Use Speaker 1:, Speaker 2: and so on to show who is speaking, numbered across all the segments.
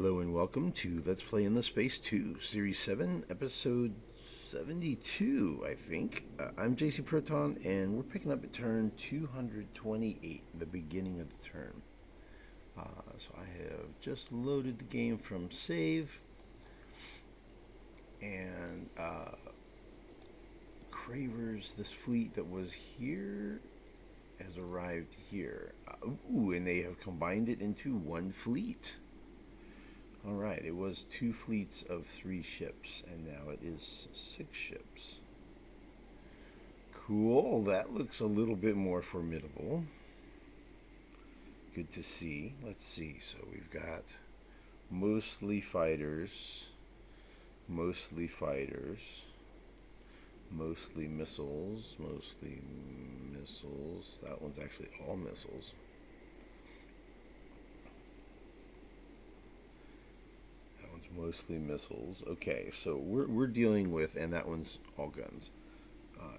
Speaker 1: Hello and welcome to Let's Play in the Space 2, Series 7, Episode 72, I think. I'm JC Proton, and we're picking up at turn 228, the beginning of the turn. So I have just loaded the game from save, and Cravers, this fleet that was here, has arrived here. And they have combined it into one fleet. Alright, it was 2 fleets of 3 ships, and now it is 6 ships. Cool, that looks a little bit more formidable. Good to see. Let's see, so we've got mostly fighters, mostly missiles, That one's actually all missiles. Mostly missiles. Okay, so we're dealing with, and that one's all guns.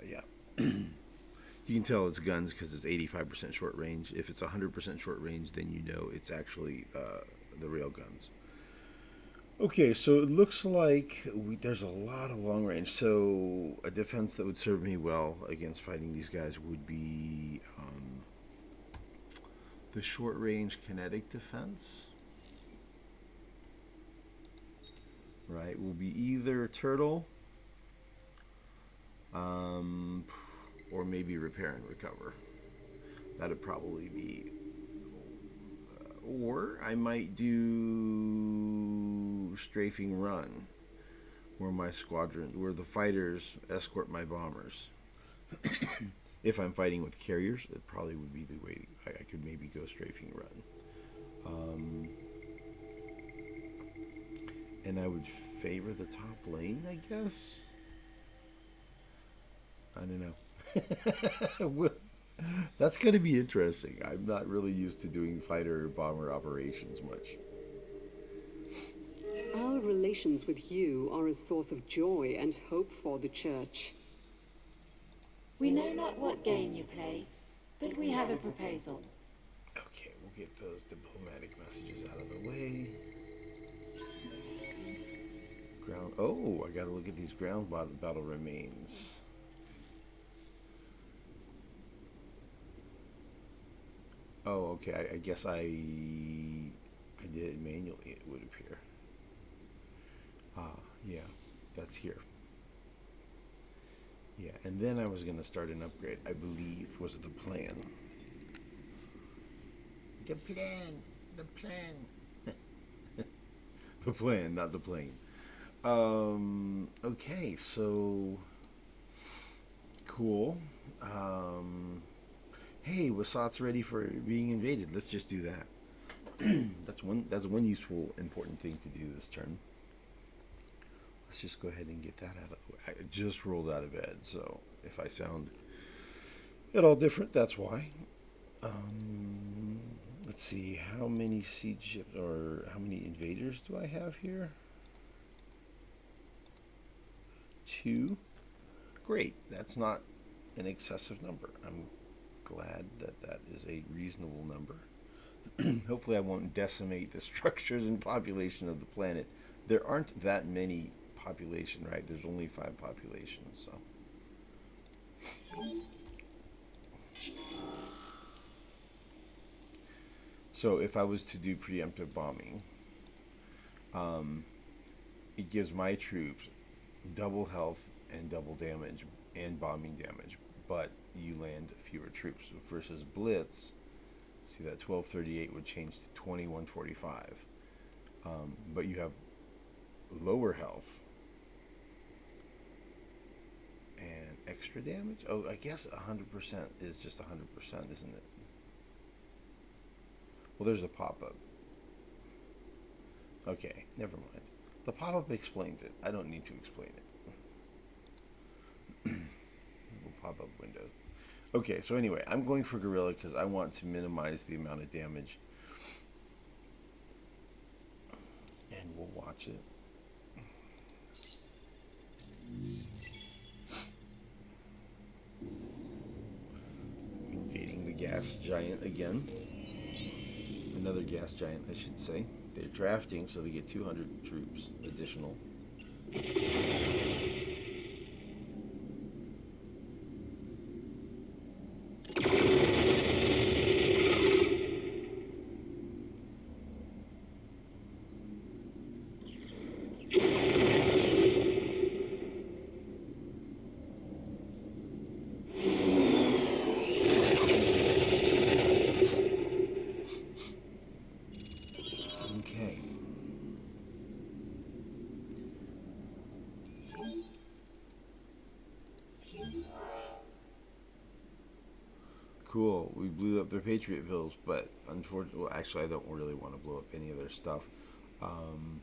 Speaker 1: Yeah. You can tell it's guns because it's 85% short range. If it's 100% short range, then you know it's actually the rail guns. Okay, so it looks like there's a lot of long range. So a defense that would serve me well against fighting these guys would be the short range kinetic defense. Right, will be either turtle, or maybe repair and recover. That'd probably be, or I might do strafing run, where the fighters escort my bombers. If I'm fighting with carriers, it probably would be the way I could maybe go strafing run. And I would favor the top lane, I guess. I don't know. That's going to be interesting. I'm not really used to doing fighter bomber operations much.
Speaker 2: Our relations with you are a source of joy and hope for the Church.
Speaker 3: We know not what game you play, but we have a proposal.
Speaker 1: Okay, we'll get those diplomatic messages out of the way. Oh, I gotta look at these ground battle remains. Oh, okay. I guess I did it manually. It would appear. Yeah, that's here. Yeah, and then I was gonna start an upgrade. I believe was the plan. The plan. The plan, not the plane. Okay, so cool. Hey, Wasat's ready for being invaded. Let's just do that. That's one useful, important thing to do this turn. Let's just go ahead and get that out of the way. I just rolled out of bed, so if I sound at all different, that's why. Let's see, how many siege ships or how many invaders do I have here? 2. Great. That's not an excessive number. I'm glad that is a reasonable number. Hopefully I won't decimate the structures and population of the planet. There aren't that many population, right? There's only 5 populations, so. So if I was to do preemptive bombing, it gives my troops double health and double damage and bombing damage, but you land fewer troops. Versus blitz, see that 1238 would change to 2145, but you have lower health and extra damage. Oh, I guess 100% is just 100%, isn't it? Well, there's a pop-up. Okay, never mind. The pop-up explains it. I don't need to explain it. Little pop-up window. Okay, so anyway, I'm going for Gorilla because I want to minimize the amount of damage. And we'll watch it. Invading the gas giant again. Another gas giant, I should say. They're drafting, so they get 200 troops additional. Okay. Cool. We blew up their Patriot bills, but unfortunately, well, actually, I don't really want to blow up any of their stuff. Um,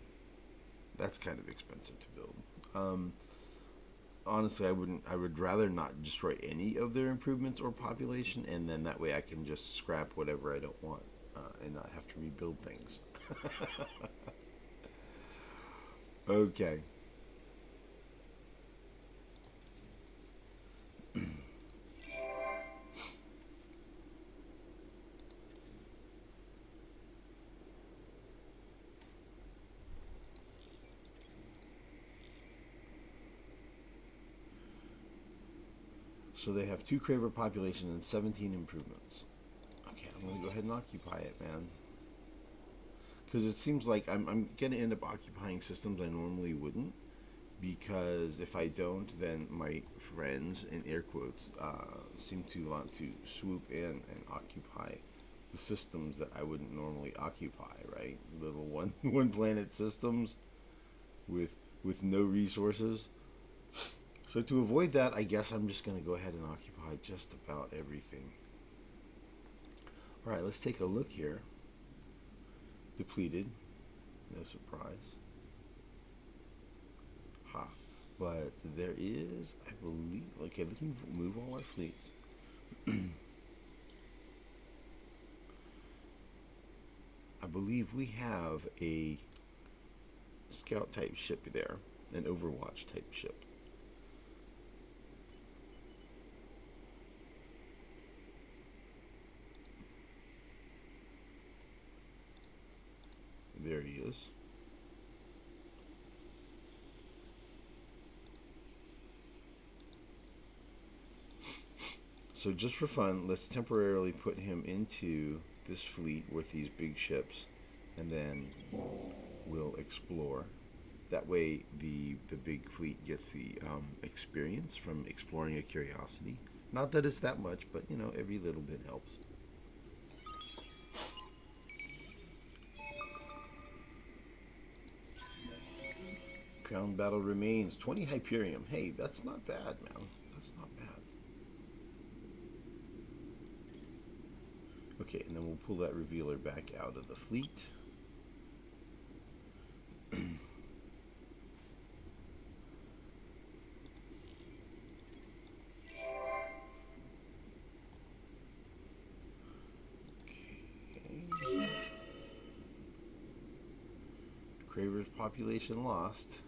Speaker 1: that's kind of expensive to build. Honestly, I wouldn't. I would rather not destroy any of their improvements or population, and then that way I can just scrap whatever I don't want and not have to rebuild things. Okay. So they have 2 Craver population and 17 improvements. Okay, I'm going to go ahead and occupy it, man. Because it seems like I'm going to end up occupying systems I normally wouldn't. Because if I don't, then my friends, in air quotes, seem to want to swoop in and occupy the systems that I wouldn't normally occupy, right? Little one planet systems with no resources. So to avoid that, I guess I'm just going to go ahead and occupy just about everything. All right, let's take a look here. Depleted, no surprise. Ha, but there is, I believe, okay, let's move all our fleets. I believe we have a scout type ship there, an Overwatch type ship. There he is. So just for fun, let's temporarily put him into this fleet with these big ships, and then we'll explore. That way the big fleet gets the experience from exploring a curiosity. Not that it's that much, but you know, every little bit helps. Crown battle remains. 20 Hyperium. Hey, that's not bad, man. That's not bad. Okay, and then we'll pull that revealer back out of the fleet. Okay. Cravers population lost.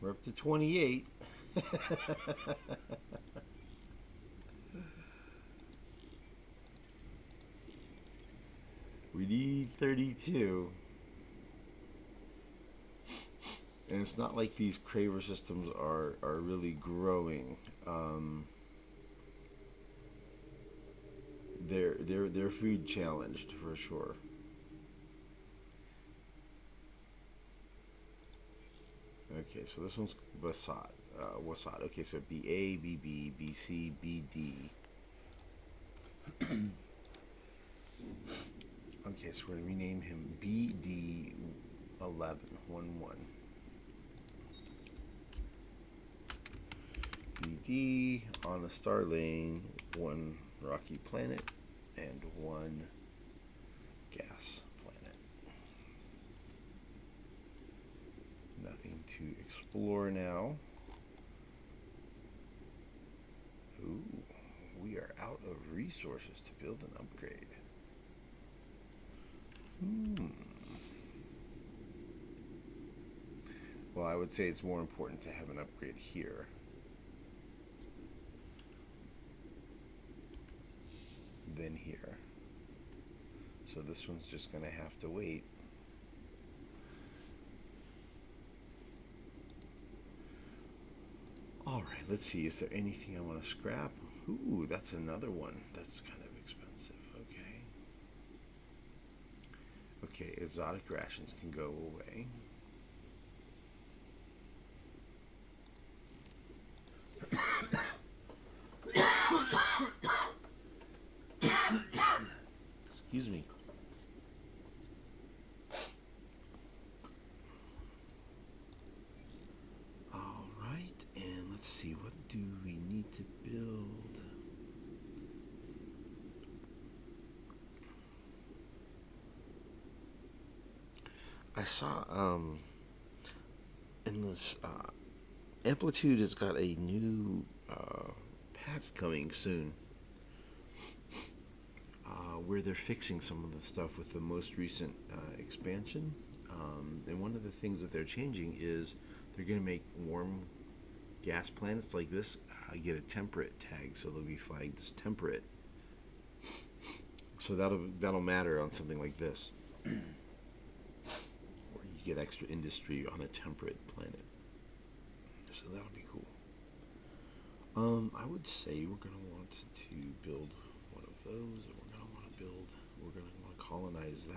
Speaker 1: We're up to 28. We need 32. And it's not like these Craver systems are really growing. They're food challenged for sure. Okay, so this one's Wasat. Wasat. Okay, so BA, BB, BC, BD. Okay, so we're gonna rename him BD11. 11. BD on a star lane, 1 rocky planet and 1 gas planet. Nothing to explore now. Ooh, we are out of resources to build an upgrade. Well, I would say it's more important to have an upgrade here. in here. So this one's just going to have to wait. All right, let's see. Is there anything I want to scrap? Ooh, that's another one. That's kind of expensive. Okay. Okay, exotic rations can go away. Excuse me. All right, and let's see, what do we need to build? I saw in this Amplitude has got a new patch coming soon, where they're fixing some of the stuff with the most recent expansion. And one of the things that they're changing is they're going to make warm gas planets like this get a temperate tag, so they'll be flagged as temperate. So that'll matter on something like this, where you get extra industry on a temperate planet. So that'll be cool. I would say we're going to want to build one of those, and we're going to want to colonize that.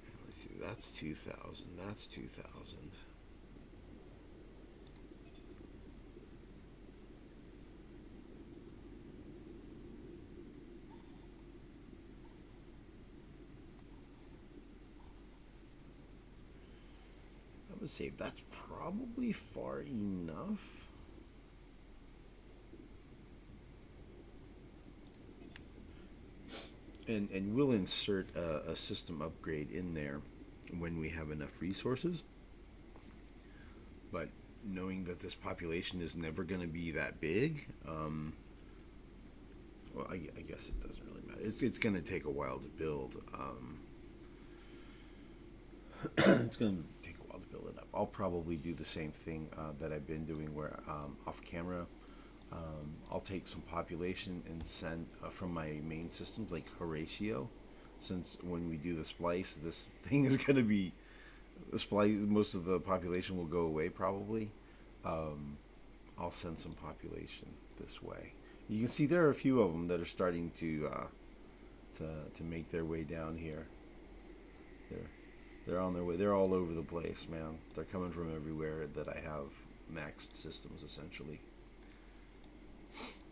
Speaker 1: And let's see, that's 2,000, that's 2,000. I would say that's probably far enough. And we'll insert a system upgrade in there when we have enough resources. But knowing that this population is never going to be that big, well, I guess it doesn't really matter. It's going to take a while to build. It's going to take a while to build it up. I'll probably do the same thing that I've been doing, where off camera, I'll take some population and send from my main systems like Horatio, since when we do the splice, this thing is going to be the splice. Most of the population will go away probably. I'll send some population this way. You can see there are a few of them that are starting to make their way down here. They're on their way. They're all over the place, man. They're coming from everywhere that I have maxed systems, essentially.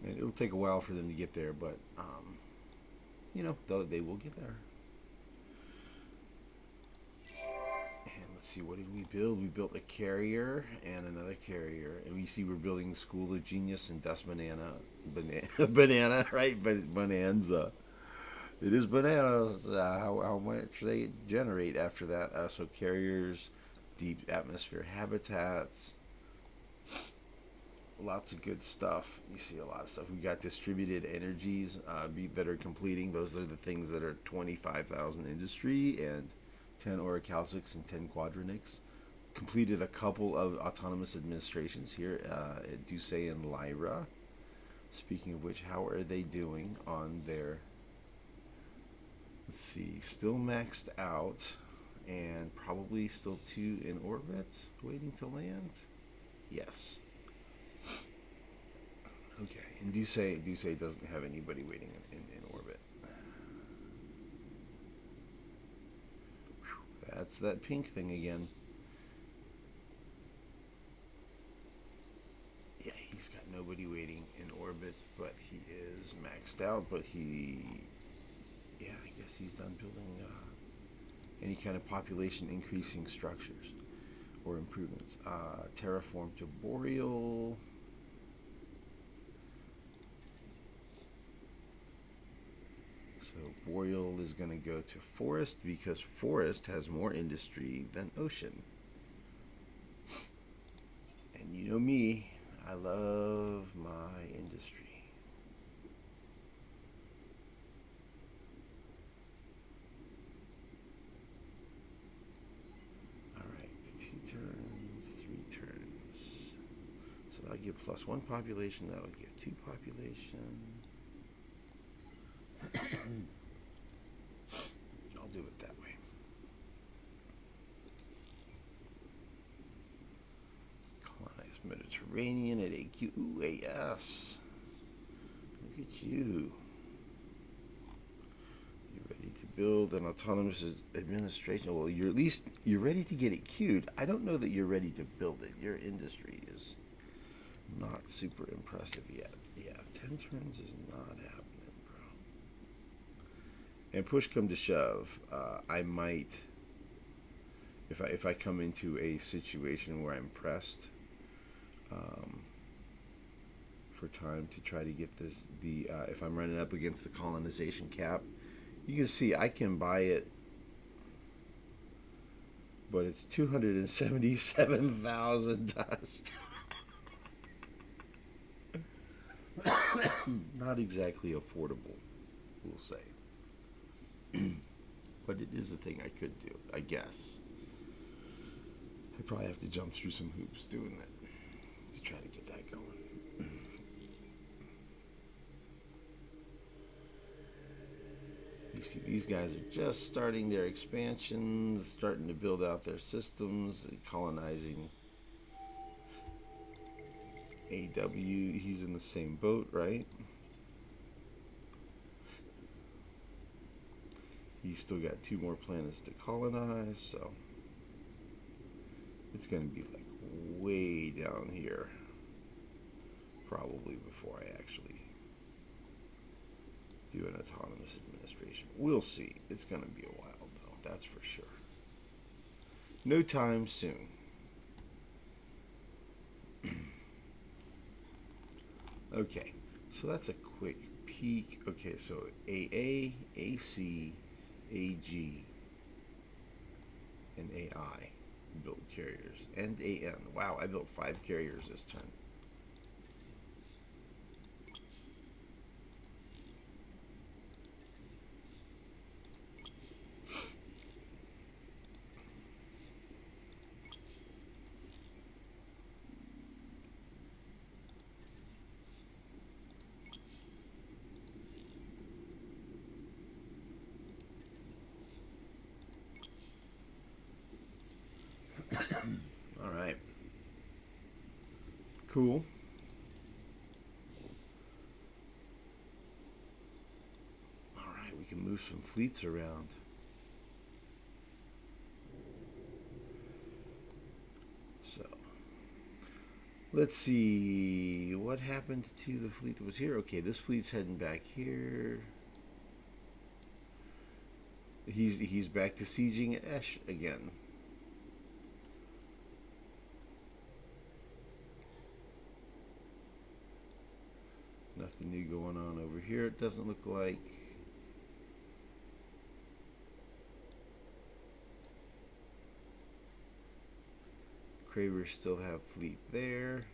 Speaker 1: And it'll take a while for them to get there, but, they will get there. And let's see, what did we build? We built a carrier and another carrier. And we see we're building the School of Genius and Dust Banana, right? Bonanza. It is bananas how much they generate after that. So carriers, deep atmosphere habitats, lots of good stuff. You see a lot of stuff. We got distributed energies that are completing. Those are the things that are 25,000 industry and 10 orichalcics and 10 quadronics. Completed a couple of autonomous administrations here at Duce and Lyra. Speaking of which, how are they doing on their... Let's see, still maxed out, and probably still 2 in orbit, waiting to land. Yes. Okay, and Duce doesn't have anybody waiting in orbit. Whew, that's that pink thing again. Yeah, he's got nobody waiting in orbit, but he is maxed out, but yeah, I guess he's done building any kind of population increasing structures or improvements. Terraform to Boreal. So Boreal is going to go to Forest because Forest has more industry than Ocean. And you know me, I love my industry. give +1 population. That would give 2 population. I'll do it that way. Colonize Mediterranean at AQAS. Look at you. You're ready to build an autonomous administration. Well, you're ready to get it queued. I don't know that you're ready to build it. Your industry is not super impressive yet. Yeah, 10 turns is not happening, bro. And push come to shove, I might, if I come into a situation where I'm pressed for time to try to get this, if I'm running up against the colonization cap, you can see I can buy it, but it's 277,000 dust. Not exactly affordable, we'll say. But it is a thing I could do, I guess. I probably have to jump through some hoops doing it to try to get that going. You see, these guys are just starting their expansions, starting to build out their systems, colonizing AW. He's in the same boat, right? He's still got 2 more planets to colonize, so it's going to be like way down here probably before I actually do an autonomous administration. We'll see. It's going to be a while, though, that's for sure. No time soon. Okay, so that's a quick peek. Okay, so AA, AC, AG, and AI built carriers, and AN. Wow, I built 5 carriers this turn. All right. Cool. All right, we can move some fleets around. So, let's see what happened to the fleet that was here. Okay, this fleet's heading back here. He's back to sieging Esh again. Nothing new going on over here, it doesn't look like. Cravers still have fleet there.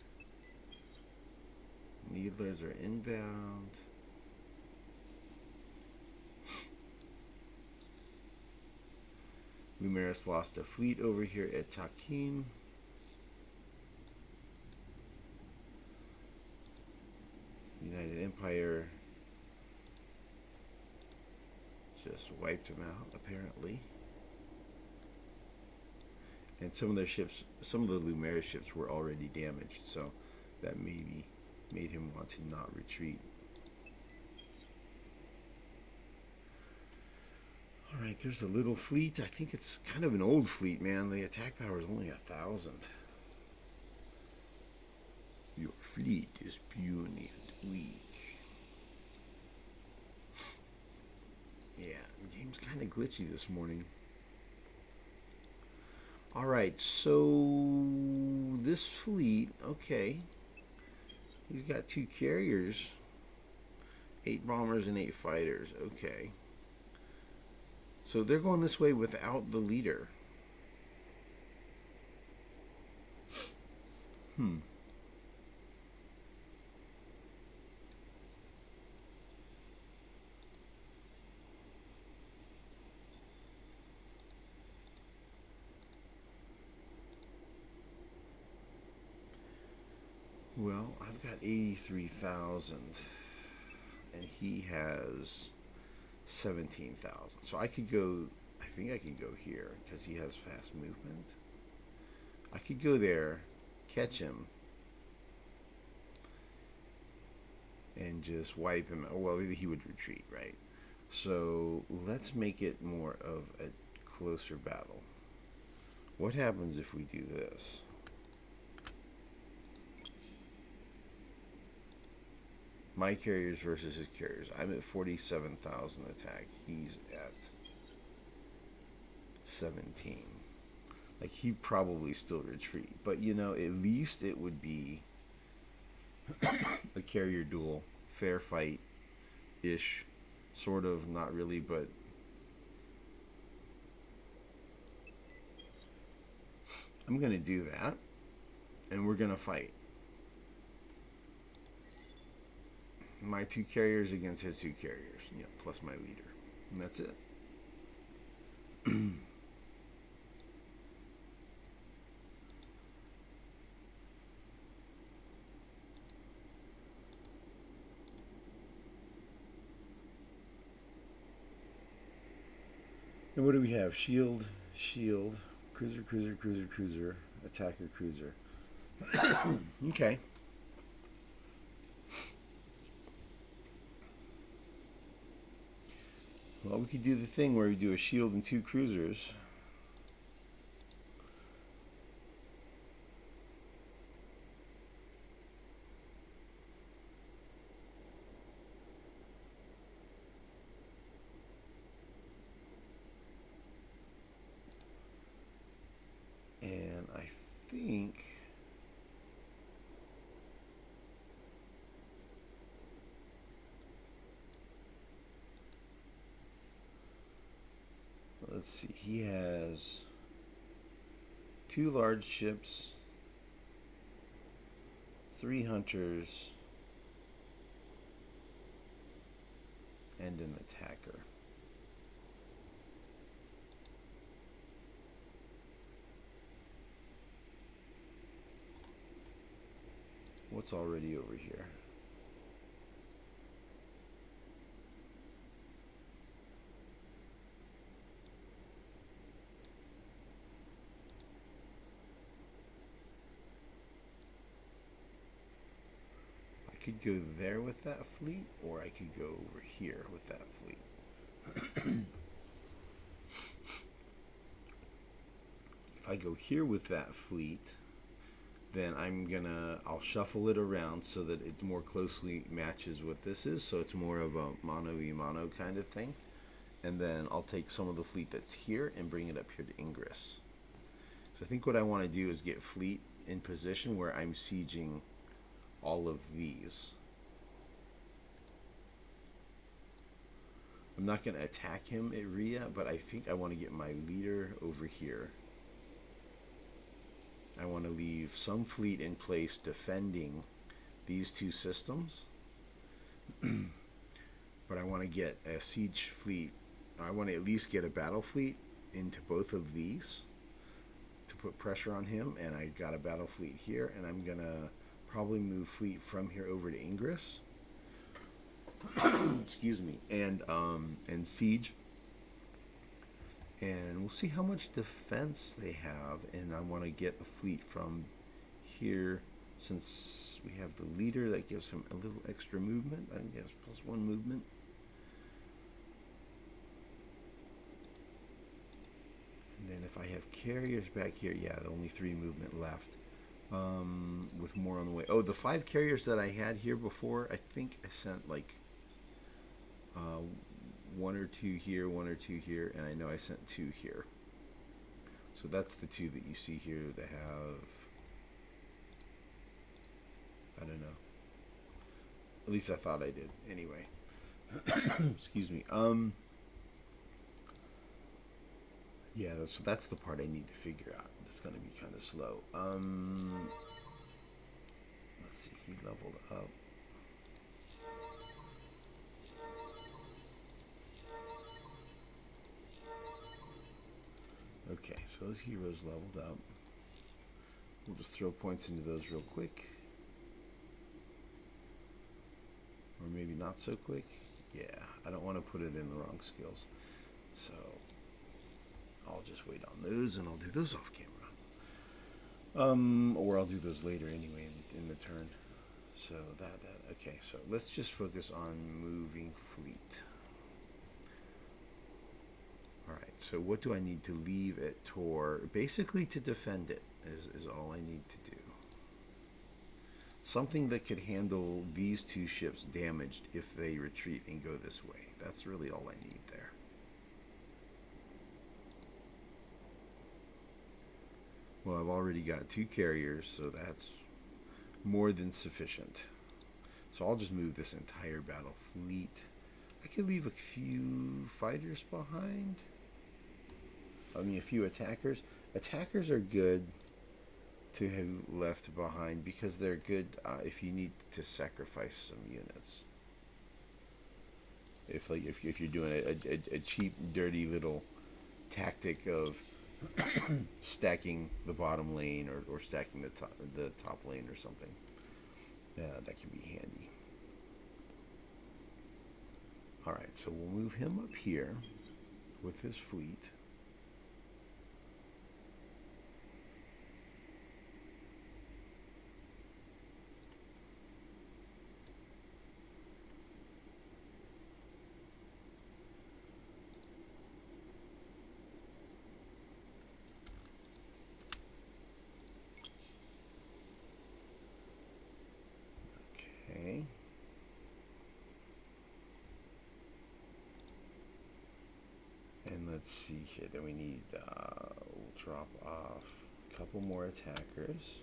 Speaker 1: Needlers are inbound. Lumeris lost a fleet over here at Takim. United Empire just wiped them out, apparently. And some of their ships, some of the Lumeris ships were already damaged, so that maybe made him want to not retreat. Alright, there's a little fleet. I think it's kind of an old fleet, man. The attack power is only 1,000. Your fleet is puny and weak. Yeah, the game's kind of glitchy this morning. Alright, so this fleet, okay. He's got 2 carriers, 8 bombers and 8 fighters, okay. So they're going this way without the leader. Well, I've got 83,000, and he has 17,000. So I could go. I think I could go here because he has fast movement. I could go there, catch him, and just wipe him out. Well, he would retreat, right? So let's make it more of a closer battle. What happens if we do this? My carriers versus his carriers. I'm at 47,000 attack. He's at 17. Like, he'd probably still retreat. But, you know, at least it would be a carrier duel. Fair fight-ish. Sort of, not really, but... I'm going to do that. And we're going to fight. My 2 carriers against his 2 carriers. Yeah, plus my leader. And that's it. And what do we have? Shield, shield, cruiser, cruiser, cruiser, cruiser, attacker, cruiser. Okay. Well, we could do the thing where we do a shield and 2 cruisers. And I think... Let's see, he has 2 large ships, 3 hunters, and an attacker. What's already over here? I could go there with that fleet, or I could go over here with that fleet. If I go here with that fleet, then I'll shuffle it around so that it more closely matches what this is, so it's more of a mano-y-mano kind of thing. And then I'll take some of the fleet that's here and bring it up here to Ingris. So I think what I want to do is get fleet in position where I'm sieging all of these. I'm not going to attack him at Rhea, but I think I want to get my leader over here. I want to leave some fleet in place defending these 2 systems. But I want to get a siege fleet. I want to at least get a battle fleet into both of these to put pressure on him. And I got a battle fleet here, and I'm going to probably move fleet from here over to Ingris. Excuse me. And siege. And we'll see how much defense they have. And I want to get a fleet from here, since we have the leader. That gives him a little extra movement. I guess +1 movement. And then if I have carriers back here, yeah, only 3 movement left. With more on the way. Oh, the 5 carriers that I had here before, I think I sent like 1 or 2 here, 1 or 2 here, and I know I sent 2 here. So that's the 2 that you see here that have, I don't know. At least I thought I did. Anyway. Excuse me. Yeah, that's the part I need to figure out. It's going to be kind of slow. Let's see. He leveled up. Okay, so those heroes leveled up. We'll just throw points into those real quick. maybe not so quick. Yeah, I don't want to put it in the wrong skills. So I'll just wait on those, and I'll do those off camera. Or I'll do those later anyway in the turn. So okay, so let's just focus on moving fleet. Alright, so what do I need to leave at Tor? Basically to defend it is all I need to do. Something that could handle these two ships damaged if they retreat and go this way. That's really all I need there. Well, I've already got 2 carriers, so that's more than sufficient. So I'll just move this entire battle fleet. I could leave a few fighters behind. I mean, a few attackers. Attackers are good to have left behind because they're good if you need to sacrifice some units. If you're doing a cheap, dirty little tactic of stacking the bottom lane or stacking the top lane or something, that can be handy. All right, so we'll move him up here with his fleet. Okay. And let's see here. Then we need, we'll drop off a couple more attackers.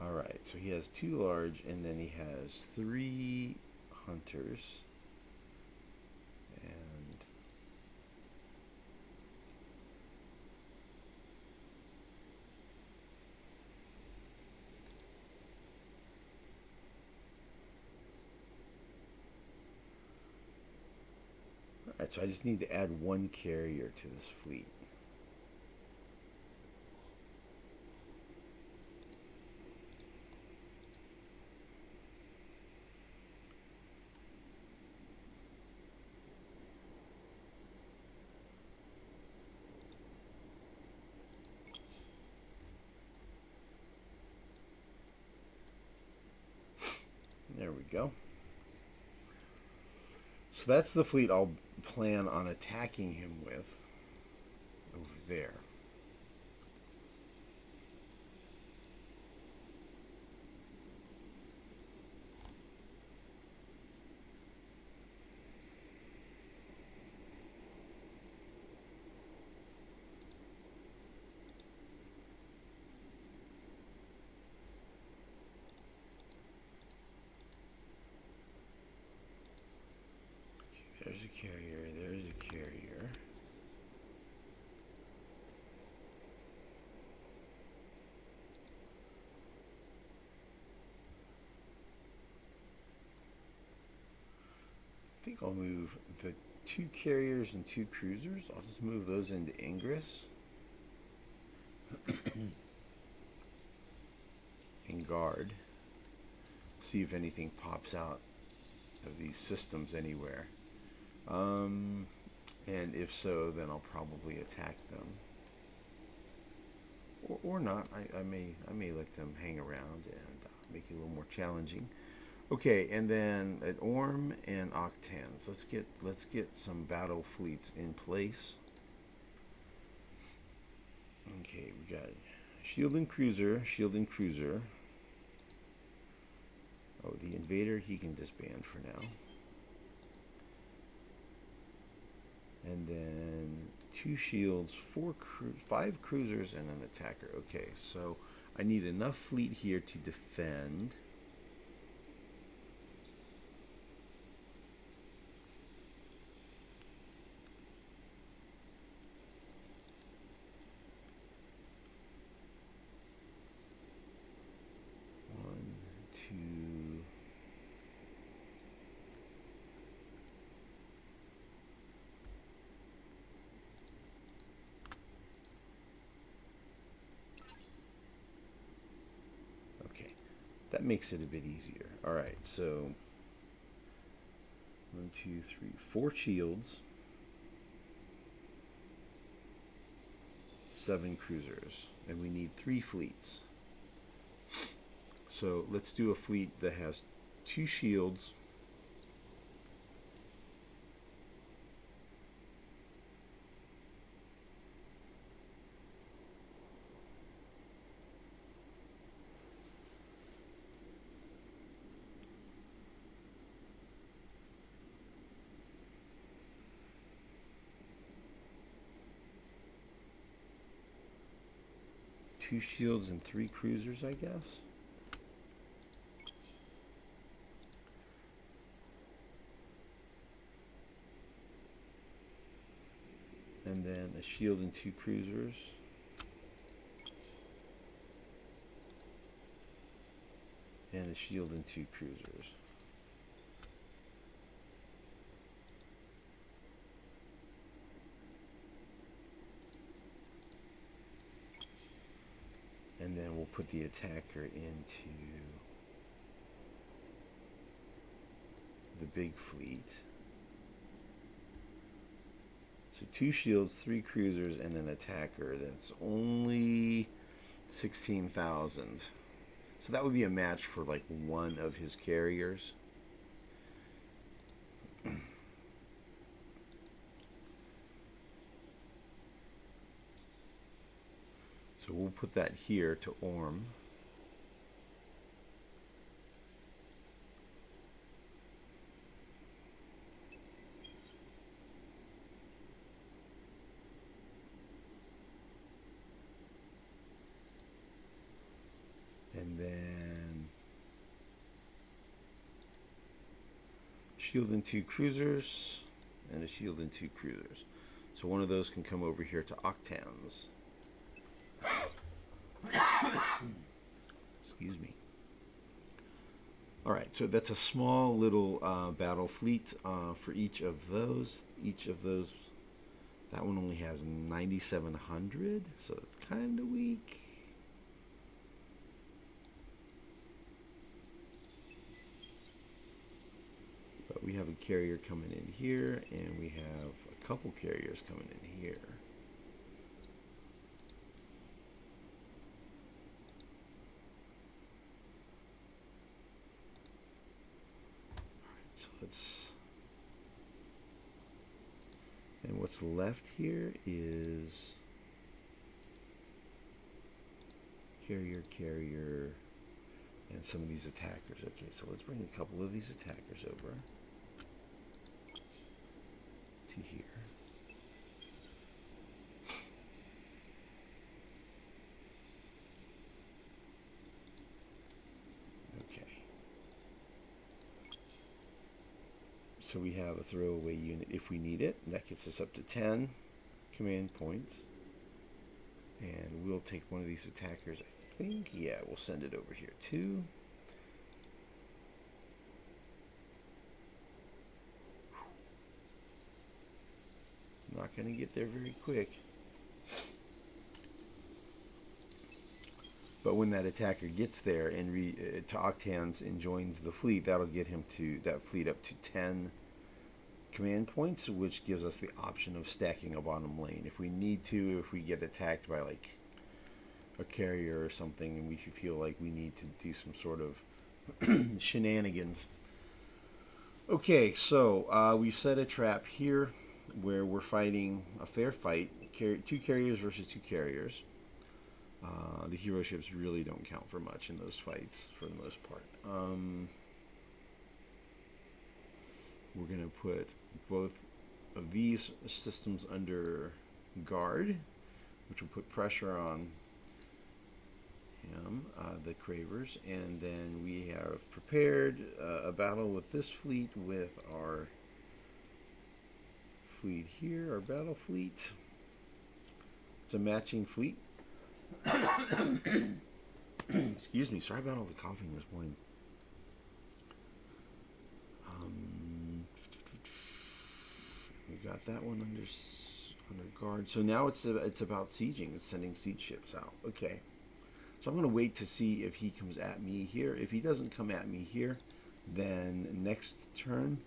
Speaker 1: Alright, so he has 2 large, and then he has 3 hunters. And alright, so I just need to add 1 carrier to this fleet. There we go. So that's the fleet I'll plan on attacking him with over there. There's a carrier, there's a carrier. I think I'll move the 2 carriers and 2 cruisers. I'll just move those into Ingris. And guard. See if anything pops out of these systems anywhere. And if so, then I'll probably attack them, or not. I may let them hang around and make it a little more challenging. Okay, and then at Orm and Octans, let's get some battle fleets in place. Okay, we got shield and cruiser. Oh, the invader, he can disband for now. And then 2 shields, 5 cruisers, and an attacker. Okay, so I need enough fleet here to defend. One, two. that makes it a bit easier. All right, so 1, 2, 3, 4 shields, 7 cruisers, and we need 3 fleets. So let's do a fleet that has 2 shields, two shields and 3 cruisers, I guess. And then a shield and 2 cruisers. And a shield and 2 cruisers. And then we'll put the attacker into the big fleet. So 2 shields, 3 cruisers, and an attacker. That's only 16,000. So that would be a match for like one of his carriers. So we'll put that here to Orm. And then shield and 2 cruisers and a shield and 2 cruisers. So one of those can come over here to Octans. Excuse me. Alright, so that's a small little battle fleet for each of those. That one only has 9,700, so that's kind of weak. But we have a carrier coming in here, and we have a couple carriers coming in here. And what's left here is carrier, and some of these attackers. Okay, so let's bring a couple of these attackers over to here. So we have a throwaway unit if we need it. That gets us up to 10 command points. And we'll take one of these attackers, I think. Yeah, we'll send it over here too. Not going to get there very quick. But when that attacker gets there and to Octans and joins the fleet, that'll get him to that fleet up to 10 command points, which gives us the option of stacking a bottom lane if we need to. If we get attacked by like a carrier or something, and we feel like we need to do some sort of shenanigans. Okay, so we've set a trap here where we're fighting a fair fight. 2 carriers versus 2 carriers. The hero ships really don't count for much in those fights, for the most part. We're going to put both of these systems under guard, which will put pressure on him, the Cravers. And then we have prepared a battle with this fleet with our fleet here, our battle fleet. It's a matching fleet. Excuse me, sorry about all the coughing this morning. We got that one under guard. So now it's about sieging. It's sending siege ships out. Okay. So I'm going to wait to see if he comes at me here. If he doesn't come at me here, then next turn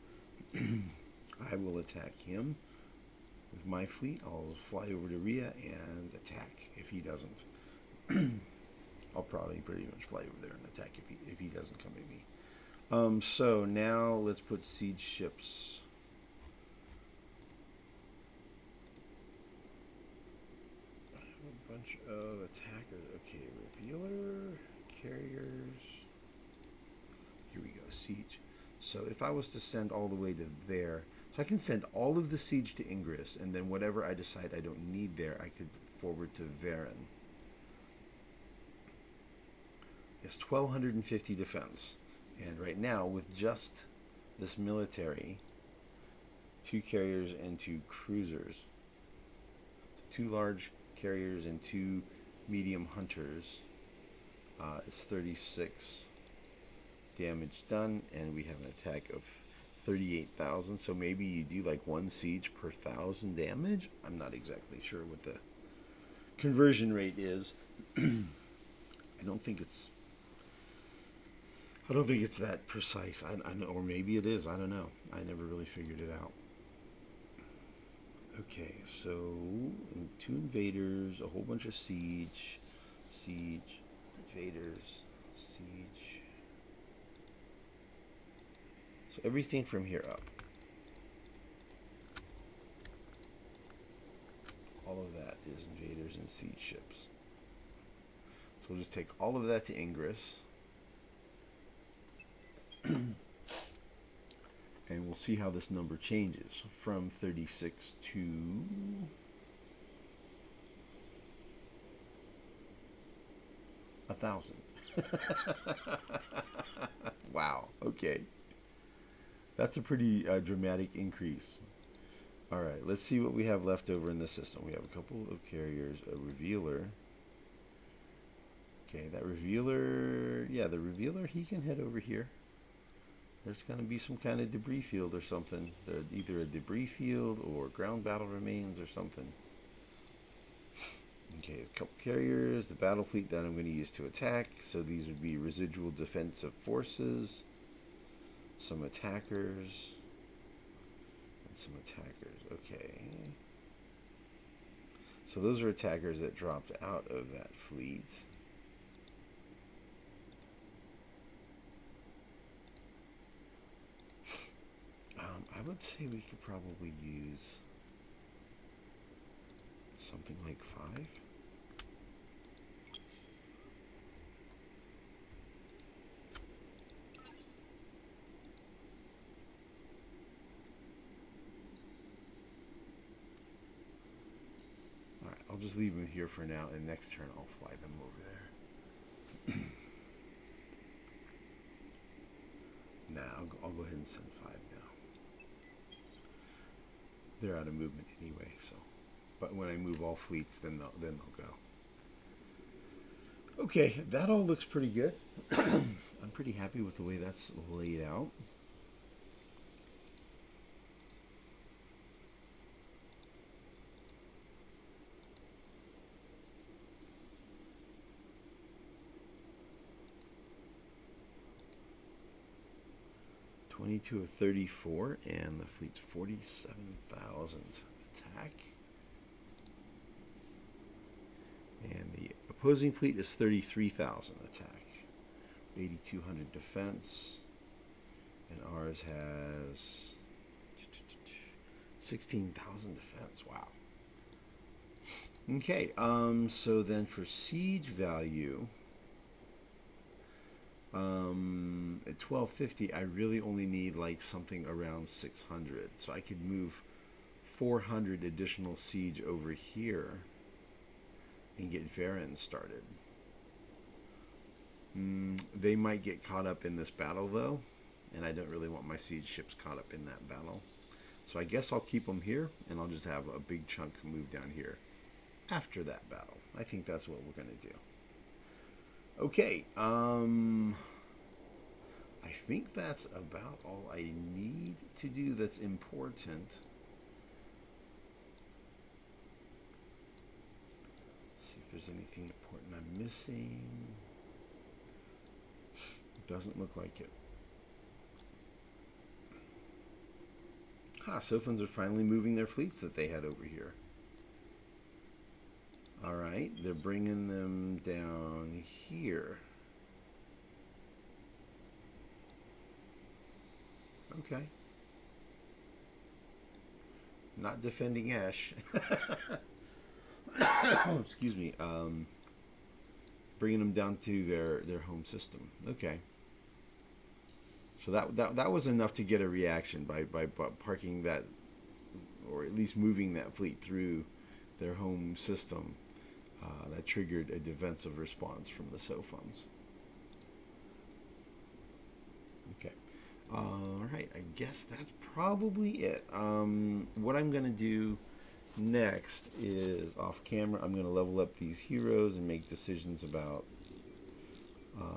Speaker 1: I will attack him with my fleet. I'll fly over to Rhea and attack. If he doesn't, I'll probably pretty much fly over there and attack if he doesn't come at me. So now let's put siege ships. I have a bunch of attackers. Okay, revealer, carriers. Here we go, siege. So if I was to send all the way to there, so I can send all of the siege to Ingris, and then whatever I decide I don't need there, I could forward to Varen. Yes, 1,250 defense. And right now, with just this military, 2 carriers and 2 cruisers, 2 large carriers and 2 medium hunters, it's 36 damage done, and we have an attack of 38,000. So maybe you do like 1 siege per 1,000 damage. I'm not exactly sure what the conversion rate is. I don't think it's that precise. I know, or maybe it is. I don't know. I never really figured it out. Okay, so 2 invaders, a whole bunch of siege, invaders, siege. So everything from here up. All of that is invaders and siege ships. So we'll just take all of that to Ingris. And we'll see how this number changes from 36 to 1,000. Wow, okay. That's a pretty dramatic increase. All right, let's see what we have left over in the system. We have a couple of carriers, a revealer. Okay, that revealer, yeah, the revealer, he can head over here. There's going to be some kind of debris field or something. There's either a debris field or ground battle remains or something. Okay, a couple carriers, the battle fleet that I'm going to use to attack. So these would be residual defensive forces, some attackers, and some attackers. Okay. So those are attackers that dropped out of that fleet. I would say we could probably use something like 5. Alright, I'll just leave them here for now, and next turn I'll fly them over there. Nah, I'll go ahead and send 5 now. They're out of movement anyway, so. But when I move all fleets, then they'll go. Okay, that all looks pretty good. I'm pretty happy with the way that's laid out. (22 of 34), and the fleet's 47,000 attack. And the opposing fleet is 33,000 attack, 8,200 defense, and ours has 16,000 defense. Wow. Okay, so then for siege value, at 1250, I really only need like something around 600. So I could move 400 additional siege over here and get Varen started. They might get caught up in this battle though, and I don't really want my siege ships caught up in that battle. So I guess I'll keep them here, and I'll just have a big chunk move down here after that battle. I think that's what we're going to do. Okay, I think that's about all I need to do that's important. Let's see if there's anything important I'm missing. Doesn't look like it. Sophons are finally moving their fleets that they had over here. Alright, they're bringing them down here. Okay. Not defending Ash. Oh, excuse me. Bringing them down to their home system. Okay. So that was enough to get a reaction by parking that, or at least moving that fleet through their home system. That triggered a defensive response from the Sophons. Okay. Alright, I guess that's probably it. What I'm going to do next is, off camera, I'm going to level up these heroes and make decisions about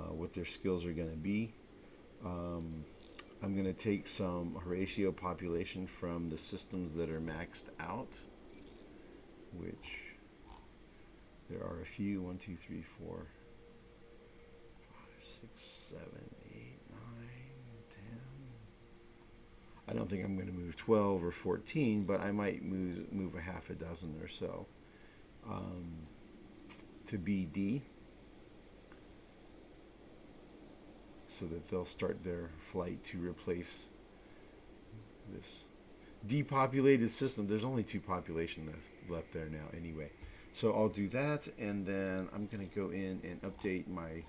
Speaker 1: what their skills are going to be. I'm going to take some Horatio population from the systems that are maxed out, which there are a few. 1, 2, 3, 4, 5, 6, 7, 8, 9, 10. I don't think I'm going to move 12 or 14, but I might move a half a dozen or so to BD, so that they'll start their flight to replace this depopulated system. There's only 2 population left there now anyway. So I'll do that, and then I'm going to go in and update my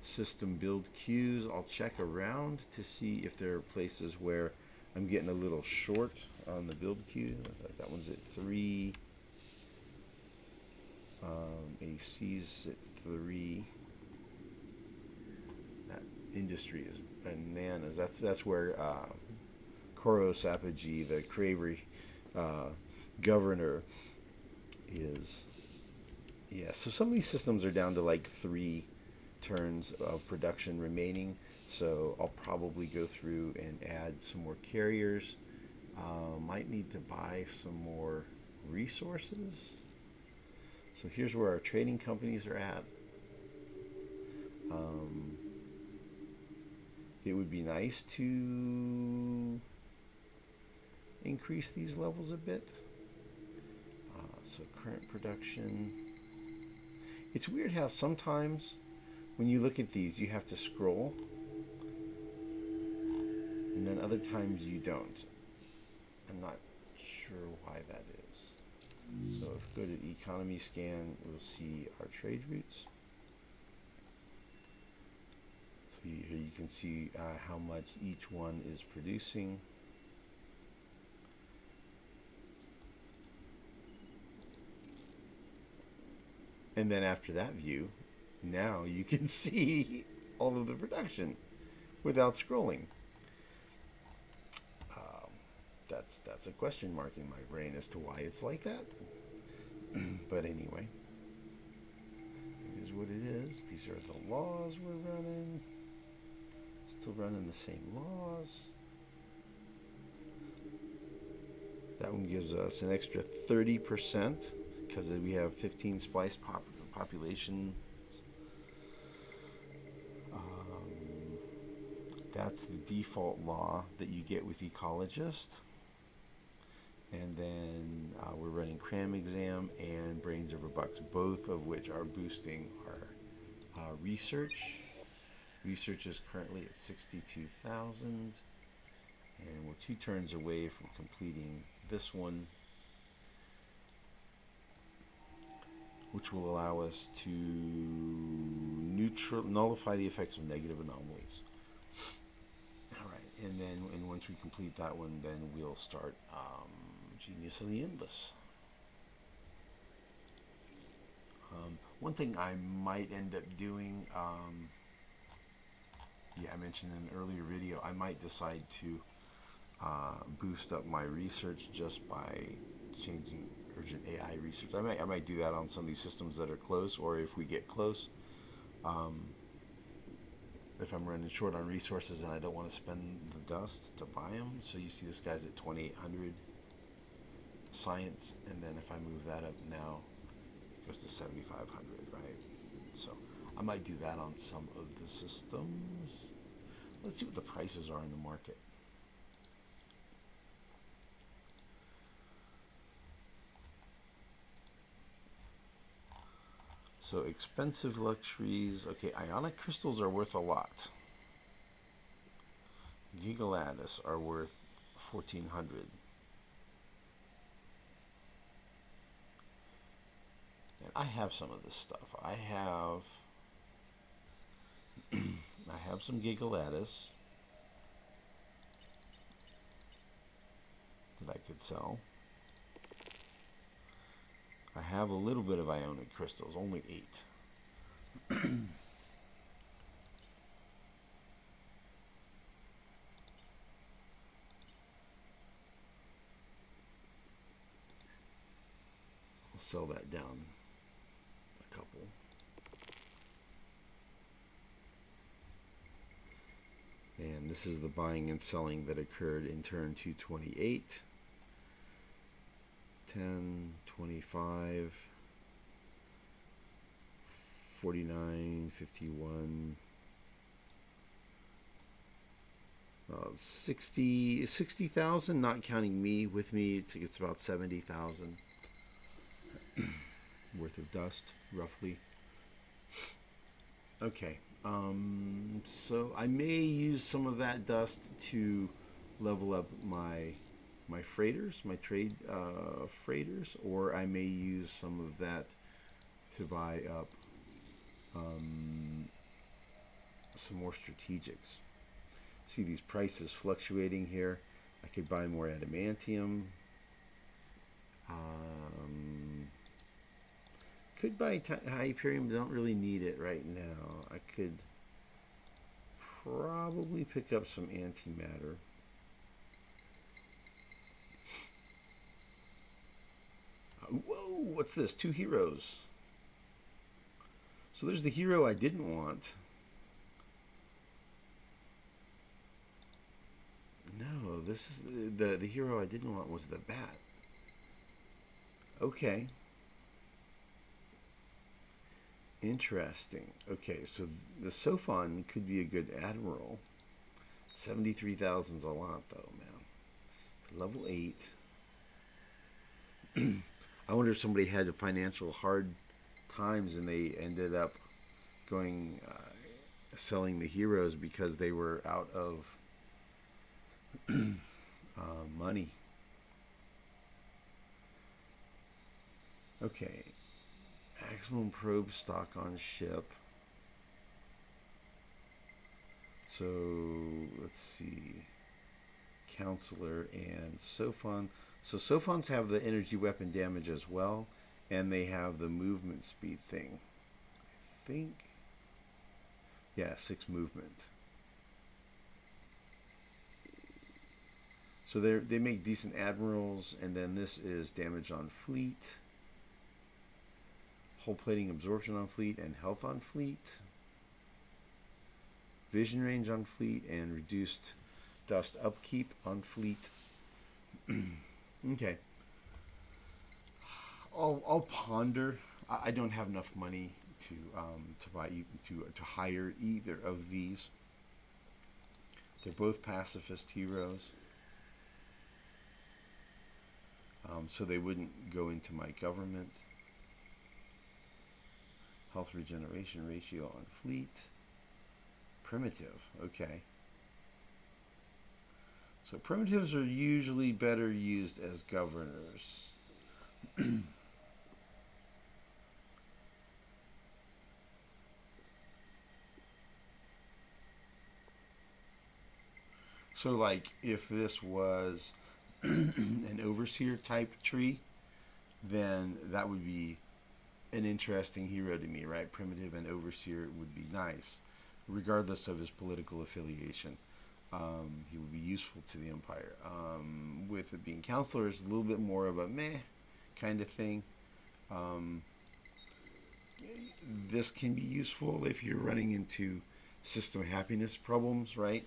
Speaker 1: system build queues. I'll check around to see if there are places where I'm getting a little short on the build queue. That one's at 3. AC's at 3. That industry is bananas. That's where Koros Apogee, the Craver governor, is. Yeah, so some of these systems are down to like 3 turns of production remaining. So I'll probably go through and add some more carriers. Might need to buy some more resources. So here's where our trading companies are at. It would be nice to increase these levels a bit. So current production. It's weird how sometimes when you look at these you have to scroll, and then other times you don't. I'm not sure why that is. So if we go to the economy scan, we'll see our trade routes. So here you can see how much each one is producing. And then after that view, now you can see all of the production without scrolling. That's a question mark in my brain as to why it's like that. But anyway, it is what it is. These are the laws we're running. Still running the same laws. That one gives us an extra 30% because we have 15 spliced population. That's the default law that you get with Ecologist. And then we're running Cram Exam and Brains Over Bucks, both of which are boosting our research. Research is currently at 62,000, and we're 2 turns away from completing this one, which will allow us to nullify the effects of negative anomalies. And then, once we complete that one, then we'll start Genius of the Endless. One thing I might end up doing, I mentioned in an earlier video, I might decide to boost up my research just by changing urgent AI research. I might do that on some of these systems that are close, or if we get close. If I'm running short on resources and I don't want to spend the dust to buy them. So you see this guy's at 2,800 science, and then if I move that up now, it goes to 7,500, right? So I might do that on some of the systems. Let's see what the prices are in the market. So expensive luxuries. Okay, ionic crystals are worth a lot. Gigalatus are worth 1,400. And I have some of this stuff. I have some Gigalatus that I could sell. I have a little bit of ionic crystals, only 8. I'll sell that down a couple. And this is the buying and selling that occurred in turn 228. 10, 25, 49, 51, 60,000, not counting me. With me, it's about 70,000 worth of dust, roughly. Okay, so I may use some of that dust to level up my freighters, my trade freighters, or I may use some of that to buy up some more strategics. See these prices fluctuating here. I could buy more adamantium. Could buy Hyperium, don't really need it right now. I could probably pick up some antimatter. Whoa, what's this? 2 heroes. So there's the hero I didn't want. No, this is the hero I didn't want was the bat. Okay. Interesting. Okay, so the Sophon could be a good admiral. 73,000 is a lot though, man. Level 8. I wonder if somebody had financial hard times and they ended up going selling the heroes because they were out of money. Okay, maximum probe stock on ship. So let's see, Counselor and Sophon. So Sophons have the energy weapon damage as well, and they have the movement speed thing. I think, yeah, 6 movement. So they make decent admirals, and then this is damage on fleet, hull plating absorption on fleet, and health on fleet, vision range on fleet, and reduced dust upkeep on fleet. Okay. I'll ponder. I don't have enough money to buy to hire either of these. They're both pacifist heroes, so they wouldn't go into my government. Health regeneration ratio on fleet. Primitive. Okay. So primitives are usually better used as governors. So like if this was an overseer type tree, then that would be an interesting hero to me, right? Primitive and overseer would be nice, regardless of his political affiliation. He would be useful to the Empire. With it being Counselor, it's a little bit more of a meh kind of thing. This can be useful if you're running into system happiness problems, right?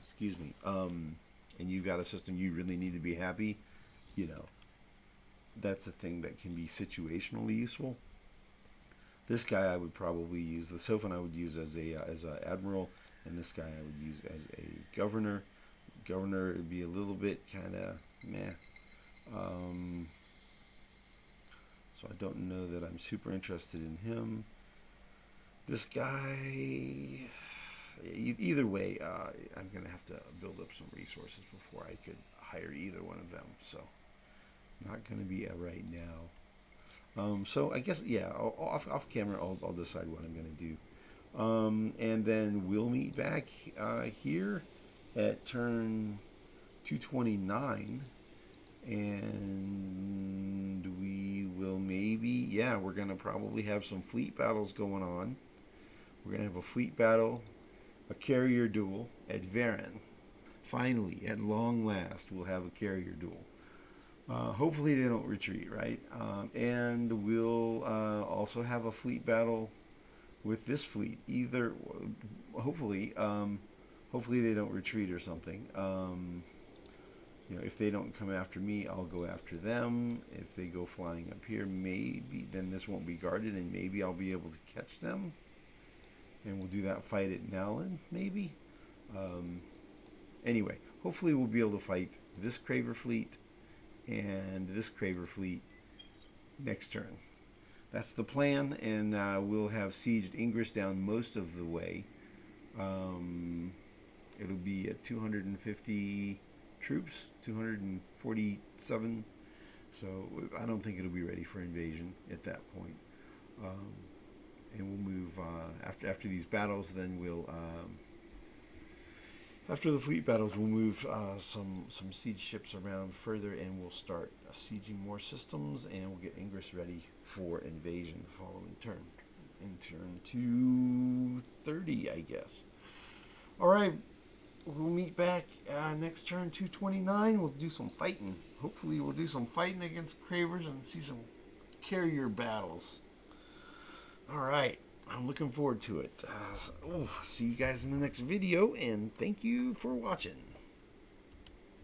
Speaker 1: Excuse me. And you've got a system you really need to be happy, you know. that's a thing that can be situationally useful. This guy I would probably use. The Sophon I would use as a admiral, and this guy I would use as a governor. Governor would be a little bit kind of meh. So I don't know that I'm super interested in him. This guy, either way, I'm going to have to build up some resources before I could hire either one of them. So not going to be right now. So I guess, yeah, off camera, I'll decide what I'm going to do. And then we'll meet back here at turn 229. And we will maybe, yeah, we're going to probably have some fleet battles going on. We're going to have a fleet battle, a carrier duel at Varen. Finally, at long last, we'll have a carrier duel. Hopefully they don't retreat, right? And we'll also have a fleet battle with this fleet. Either, hopefully they don't retreat or something. You know, if they don't come after me, I'll go after them. If they go flying up here, maybe then this won't be guarded, and maybe I'll be able to catch them. And we'll do that fight at Nowlan, maybe. Anyway, hopefully we'll be able to fight this Craver fleet and this Craver fleet next turn. That's the plan, and we'll have sieged Ingris down most of the way. It'll be at 250 troops, 247. So I don't think it'll be ready for invasion at that point. And we'll move after these battles. Then we'll after the fleet battles, we'll move some siege ships around further, and we'll start sieging more systems, and we'll get Ingris ready for invasion the following turn, in turn 230, I guess. All right, we'll meet back next turn 229. We'll do some fighting. Hopefully, we'll do some fighting against Cravers and see some carrier battles. All right, I'm looking forward to it. See you guys in the next video, and thank you for watching.